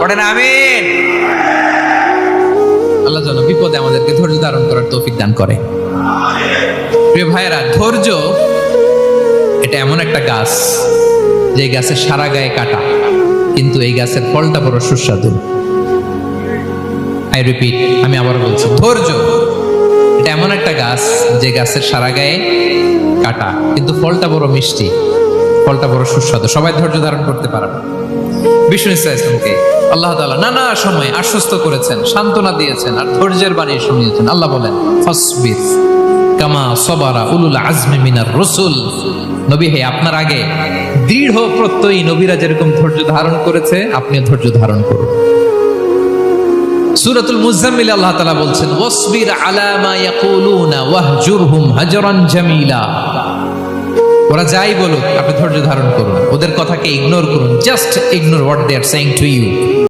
পড়েন আমিন। আল্লাহ যেন বিপদে আমাদেরকে ধৈর্য ধারণ করার তৌফিক দান করে। প্রিয় ভাইয়েরা, ধৈর্য এটা এমন একটা গাছ যে গাছের সারা গায়ে কাটা, কিন্তু এই গাছের ফলটা বড় সুস্বাদু। আই রিপিট, আমি আবার বলছি, ধৈর্য এটা এমন একটা গাছ যে গাছের সারা গায়ে কাটা, কিন্তু ফলটা বড় মিষ্টি, ফলটা বড় সুস্বাদু। সবাই ধৈর্য ধারণ করতে পারে না। বিষ্ণু ইসলামকে আল্লাহ তাআলা নানা সময় আশ্বস্ত করেছেন, সান্ত্বনা দিয়েছেন, আর ধৈর্যের বাণী শুনিয়েছেন। আল্লাহ বলেন, ফাসবির কামা সাবারা উলুল আজমি মিনার রাসূল। নবী হে, আপনার আগে দৃঢ় প্রত্যয়ী নবীরা যেরকম ধৈর্য ধারণ করেছে, আপনিও ধৈর্য ধারণ করুন। সূরাতুল মুজাম্মিল আল্লাহ তাআলা বলছেন, ওয়াসবির আলা মা ইয়াকুলুনা ওয়াহজুরহুম হাজরান জামিলা। ওরা যাই বলুক, আপনি ধৈর্য ধারণ করুন, ওদের কথাকে ইগনোর করুন, just ignore what they are saying to you.